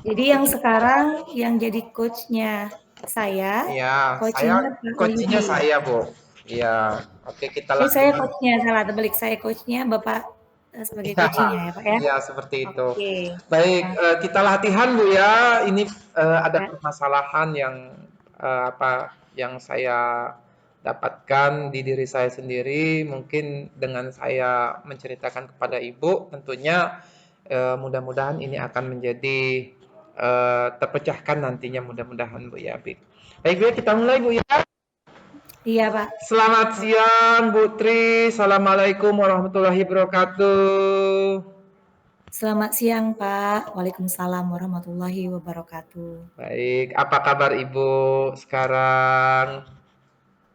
Jadi yang sekarang yang jadi coach-nya saya, Iya, saya coaching-nya Pak coachingnya Wahyudi. saya, Bu. Iya, oke kita Saya latihan. coach-nya, salah terbalik. Saya coach-nya, Bapak sebagai Iya, coaching-nya ya Pak ya? iya seperti itu. Oke. Baik, Nah, kita latihan Bu ya. Ini ada ya. permasalahan yang apa yang saya dapatkan di diri saya sendiri. Mungkin dengan saya menceritakan kepada Ibu, tentunya mudah-mudahan ini akan menjadi terpecahkan nantinya mudah-mudahan Bu ya. Baik, baik Bu, kita mulai Bu ya. Iya Pak. Selamat siang Bu Tri. Assalamualaikum warahmatullahi wabarakatuh. Selamat siang Pak. Waalaikumsalam warahmatullahi wabarakatuh. Baik, apa kabar Ibu sekarang?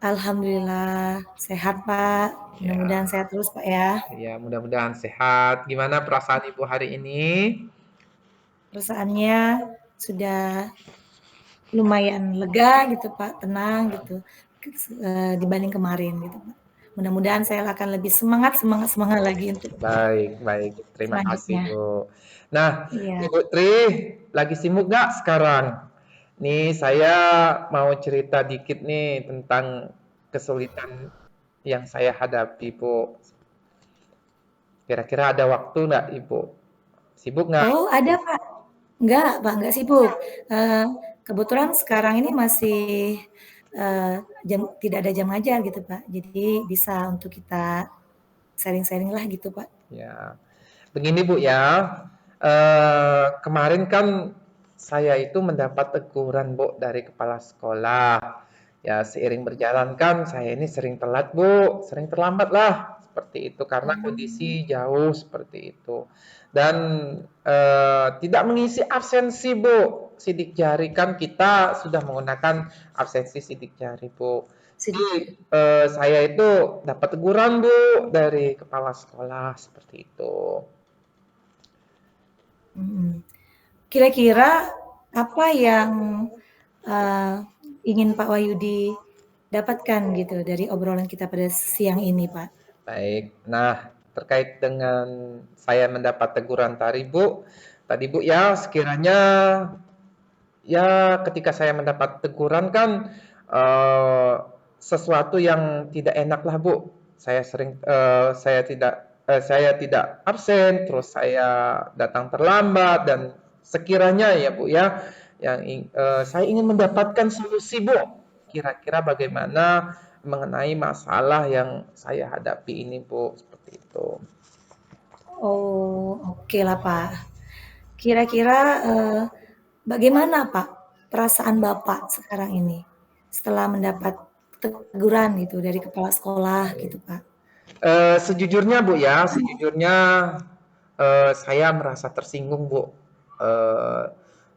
Alhamdulillah sehat Pak. Mudah-mudahan Ya, sehat terus Pak ya. ya mudah-mudahan sehat. Gimana perasaan Ibu hari ini? Perasaannya sudah lumayan lega gitu Pak, tenang gitu dibanding kemarin gitu Pak. Mudah-mudahan saya akan lebih semangat lagi untuk Baik, baik. Terima kasih selanjutnya. Bu. Nah, Iya. Ibu Tri, lagi sibuk nggak sekarang? Nih saya mau cerita dikit nih tentang kesulitan yang saya hadapi Bu. Kira-kira ada waktu nggak Ibu? Sibuk nggak? Oh ada Pak? Enggak Pak, enggak sibuk. Eh, Kebetulan sekarang ini masih tidak ada jam ngajar gitu Pak. Jadi bisa untuk kita sharing-sharing lah gitu Pak. Ya, begini Bu ya, kemarin kan saya itu mendapat teguran Bu dari kepala sekolah. Ya seiring berjalan kan saya ini sering telat Bu, sering terlambat lah seperti itu karena Oh, kondisi jauh seperti itu. Dan tidak mengisi absensi Bu, sidik jari kan kita sudah menggunakan absensi sidik jari Bu. Jadi sedikit. saya itu dapat teguran Bu dari kepala sekolah seperti itu. Mm-mm. Kira-kira apa yang uh, ingin Pak Wahyudi dapatkan gitu dari obrolan kita pada siang ini, Pak? Baik. Nah, terkait dengan saya mendapat teguran tadi Bu ya sekiranya ya ketika saya mendapat teguran kan eh, sesuatu yang tidak enak lah Bu. Saya tidak absen, terus saya datang terlambat dan sekiranya ya Bu ya saya ingin mendapatkan solusi Bu. Kira-kira bagaimana mengenai masalah yang saya hadapi ini Bu, seperti itu. Oh, oke lah, Pak. Kira-kira bagaimana, Pak, perasaan Bapak sekarang ini setelah mendapat teguran gitu dari kepala sekolah gitu, Pak? Sejujurnya Bu ya, sejujurnya saya merasa tersinggung Bu. Eh,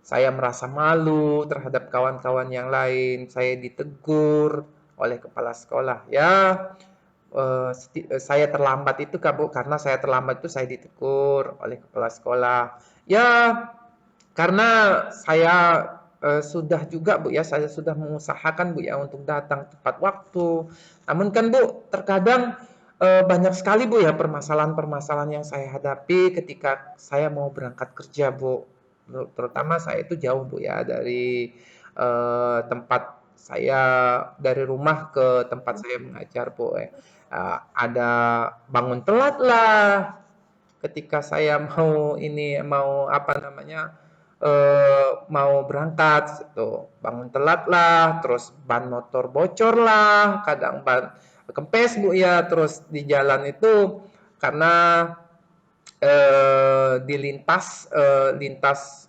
saya merasa malu terhadap kawan-kawan yang lain. Saya ditegur oleh kepala sekolah. Ya, saya terlambat itu Kak Bu, karena saya terlambat itu saya ditegur oleh kepala sekolah. Ya, karena saya sudah juga Bu ya, saya sudah mengusahakan Bu ya untuk datang tepat waktu. Namun kan Bu, terkadang banyak sekali Bu ya permasalahan-permasalahan yang saya hadapi ketika saya mau berangkat kerja Bu. Terutama saya itu jauh Bu ya dari tempat saya dari rumah ke tempat saya mengajar Bu. Ada bangun telat lah ketika saya mau apa namanya mau berangkat tuh bangun telat lah, terus ban motor bocor lah, kadang ban kempes Bu ya, terus di jalan itu karena lintas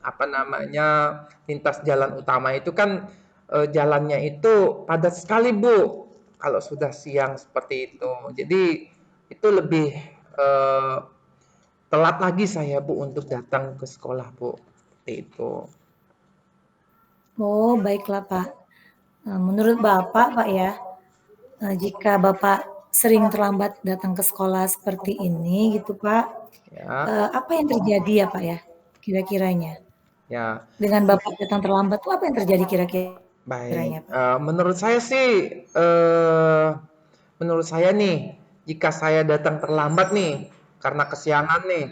apa namanya lintas jalan utama itu kan jalannya itu padat sekali Bu kalau sudah siang seperti itu. Jadi itu lebih eh, telat lagi saya Bu untuk datang ke sekolah Bu. Seperti itu. Oh, baiklah, Pak. Menurut Bapak, Pak ya, jika Bapak sering terlambat datang ke sekolah seperti ini gitu Pak, Ya, apa yang terjadi ya Pak ya, kira-kiranya? ya. Dengan Bapak datang terlambat tuh apa yang terjadi Baik. kira-kiranya Pak? Menurut saya sih eh menurut saya nih, jika saya datang terlambat nih karena kesiangan nih,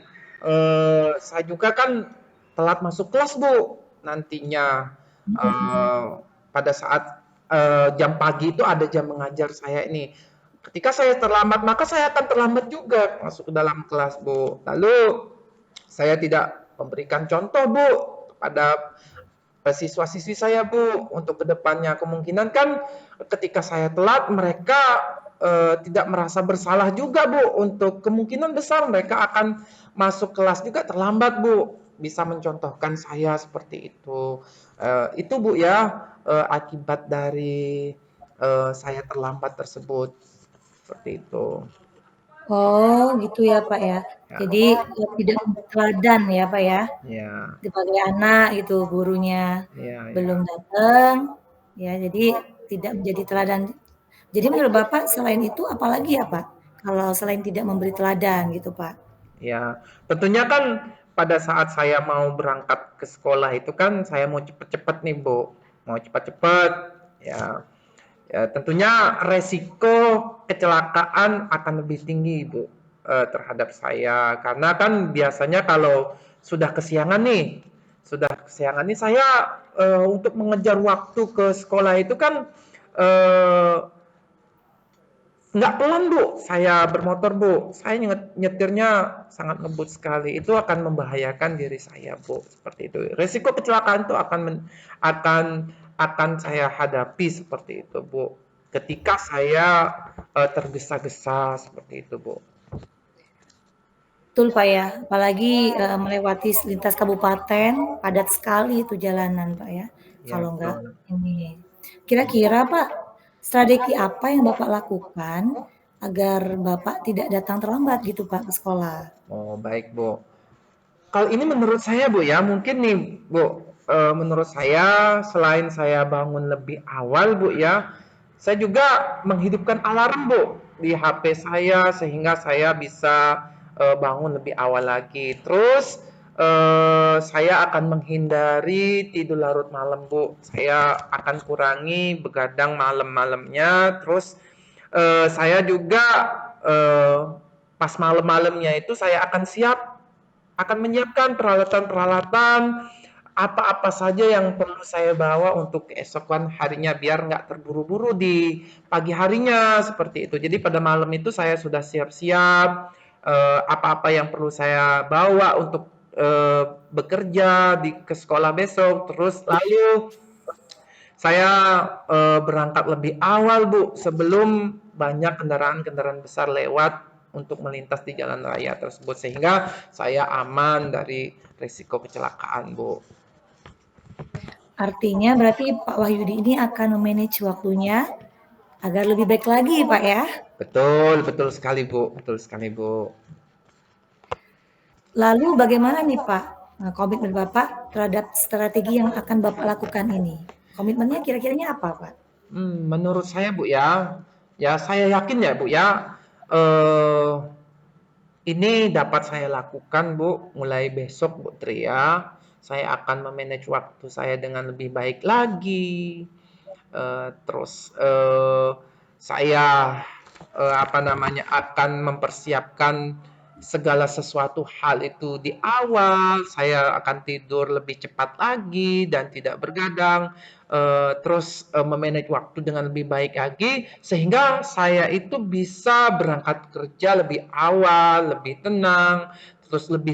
saya juga kan telat masuk kelas, Bu, nantinya. Mhm. Eh, pada saat jam pagi itu ada jam mengajar saya ini. Ketika saya terlambat, maka saya akan terlambat juga masuk ke dalam kelas, Bu. Lalu saya tidak memberikan contoh, Bu, kepada siswa-siswi saya, Bu, untuk kedepannya. Kemungkinan kan ketika saya telat, mereka tidak merasa bersalah juga, Bu. Untuk kemungkinan besar mereka akan masuk kelas juga terlambat, Bu. Bisa mencontohkan saya seperti itu. Itu, Bu, ya, akibat dari saya terlambat tersebut. Seperti itu. Oh, gitu ya, Pak, ya. Ya, Jadi, tidak teladan ya, Pak, ya, ya, sebagai anak gitu, gurunya ya, belum ya. datang, ya jadi tidak menjadi teladan. Jadi menurut Bapak selain itu apalagi ya, Pak? Kalau selain tidak memberi teladan gitu, Pak? Ya, tentunya kan pada saat saya mau berangkat ke sekolah itu kan saya mau cepet-cepet nih, Bu. Mau cepet-cepet, ya. Ya, tentunya resiko kecelakaan akan lebih tinggi, Bu, terhadap saya. Karena kan biasanya kalau sudah kesiangan nih, saya untuk mengejar waktu ke sekolah itu kan eh, nggak pelan, Bu, saya bermotor, Bu. Saya nyetirnya sangat ngebut sekali. Itu akan membahayakan diri saya, Bu. Seperti itu. Resiko kecelakaan itu akan akan saya hadapi seperti itu, Bu. Ketika saya tergesa-gesa seperti itu, Bu. Betul, Pak, ya. Apalagi, melewati lintas kabupaten, padat sekali itu jalanan, Pak, ya. Ya, Kalau enggak betul. ini. Kira-kira, Pak, strategi apa yang Bapak lakukan agar Bapak tidak datang terlambat gitu, Pak, ke sekolah? Oh, baik, Bu. Kalau ini menurut saya, Bu, ya, mungkin nih, Bu, menurut saya selain saya bangun lebih awal, Bu, ya, saya juga menghidupkan alarm, Bu, di HP saya sehingga saya bisa bangun lebih awal lagi. Terus saya akan menghindari tidur larut malam, Bu. Saya akan kurangi begadang malam-malamnya. Terus saya juga eh, pas malam-malamnya itu saya akan menyiapkan peralatan-peralatan apa-apa saja yang perlu saya bawa untuk keesokan harinya biar nggak terburu-buru di pagi harinya seperti itu. Jadi pada malam itu saya sudah siap-siap apa-apa yang perlu saya bawa untuk bekerja ke sekolah besok. Terus lalu saya berangkat lebih awal, Bu, sebelum banyak kendaraan-kendaraan besar lewat untuk melintas di jalan raya tersebut sehingga saya aman dari risiko kecelakaan, Bu. Artinya berarti Pak Wahyudi ini akan memanage waktunya agar lebih baik lagi, Pak, ya. Betul, betul sekali, Bu. Betul sekali, Bu. Lalu bagaimana nih, Pak, komitmen Bapak terhadap strategi yang akan Bapak lakukan ini? Komitmennya kira-kiranya apa, Pak? Menurut saya, Bu, ya, ya saya yakin ya, Bu, ya, eh, ini dapat saya lakukan, Bu, mulai besok, Bu Tria. Saya akan memanage waktu saya dengan lebih baik lagi. Terus saya apa namanya akan mempersiapkan segala sesuatu hal itu di awal. Saya akan tidur lebih cepat lagi dan tidak bergadang. Terus memanage waktu dengan lebih baik lagi sehingga saya itu bisa berangkat kerja lebih awal, lebih tenang, terus lebih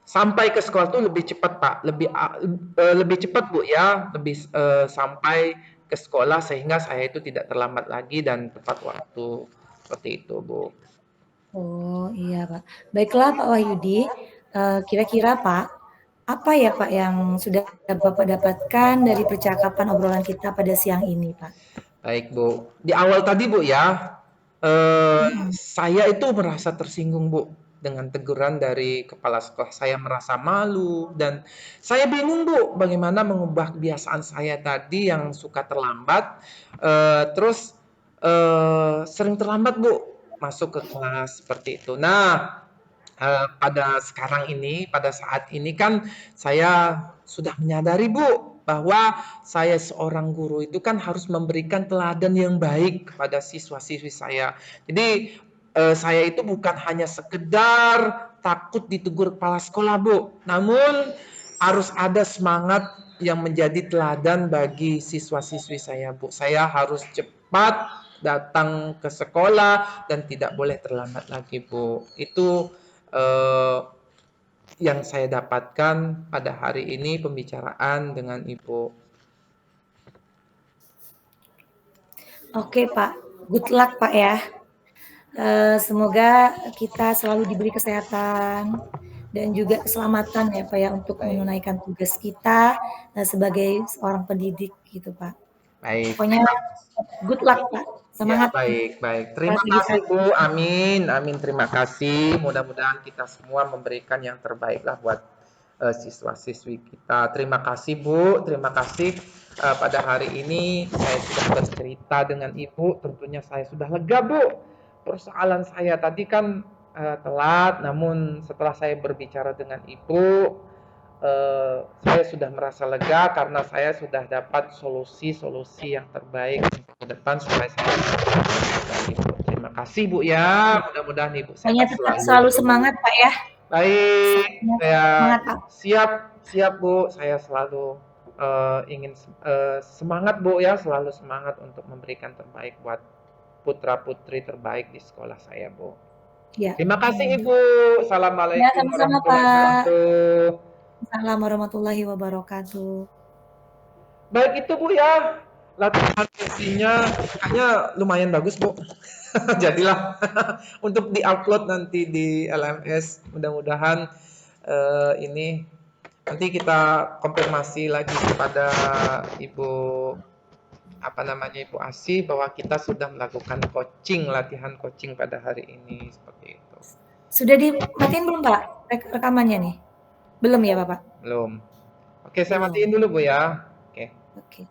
sampai ke sekolah tuh lebih cepat, Pak, lebih cepat, Bu, ya, lebih sampai ke sekolah sehingga saya itu tidak terlambat lagi dan tepat waktu. Seperti itu, Bu. Oh, iya, Pak. Baiklah, Pak Wahyudi, kira-kira, Pak, apa ya, Pak, yang sudah Bapak dapatkan dari percakapan obrolan kita pada siang ini, Pak? Baik, Bu. Di awal tadi, Bu, ya, Mhm. saya itu merasa tersinggung, Bu, dengan teguran dari kepala sekolah. Saya merasa malu dan saya bingung, Bu, bagaimana mengubah kebiasaan saya tadi yang suka terlambat, terus sering terlambat, Bu, masuk ke kelas seperti itu. Nah, pada saat ini kan saya sudah menyadari, Bu, bahwa saya seorang guru itu kan harus memberikan teladan yang baik kepada siswa-siswi saya. Jadi saya itu bukan hanya sekedar takut ditegur kepala sekolah, Bu. Namun harus ada semangat yang menjadi teladan bagi siswa-siswi saya, Bu. Saya harus cepat datang ke sekolah dan tidak boleh terlambat lagi, Bu. Itu eh, yang saya dapatkan pada hari ini pembicaraan dengan Ibu. Oke Pak, good luck Pak ya. Semoga kita selalu diberi kesehatan dan juga keselamatan ya Pak ya untuk Baik, menunaikan tugas kita sebagai seorang pendidik gitu Pak. baik. Pokoknya good luck Pak, Ya, semangat baik, baik. Terima strategi kasih, saya. Bu. Amin, amin. Terima kasih. Mudah-mudahan kita semua memberikan yang terbaik lah buat siswa-siswi kita. Terima kasih, Bu. Terima kasih. Pada hari ini saya sudah bercerita dengan Ibu. Tentunya saya sudah lega, Bu. Persoalan saya tadi kan telat, namun setelah saya berbicara dengan Ibu, saya sudah merasa lega karena saya sudah dapat solusi-solusi yang terbaik untuk ke depan supaya saya bisa baik, Ibu. Terima kasih, Bu, ya. Mudah-mudahan Ibu Pokoknya sehat tetap selalu. selalu semangat Pak ya. Baik, saya Semangat Pak. siap, siap, Bu. Saya selalu ingin semangat, Bu, ya, selalu semangat untuk memberikan terbaik buat putra-putri terbaik di sekolah saya, Bu. Ya, Terima kasih, Ibu. ya Assalamualaikum sama-sama warahmatullahi Pak. wabarakatuh. Assalamualaikum warahmatullahi wabarakatuh. Baik itu, Bu, ya. Latihan sesinya kayaknya lumayan bagus, Bu. Jadilah untuk diupload nanti di LMS. Mudah-mudahan ini nanti kita konfirmasi lagi kepada Ibu apa namanya Ibu Asih bahwa kita sudah melakukan latihan coaching pada hari ini seperti itu. Sudah dimatiin belum Pak rekamannya nih? Belum ya Bapak? Belum. Oke, saya Belum. matiin dulu, Bu, ya. Oke. Oke.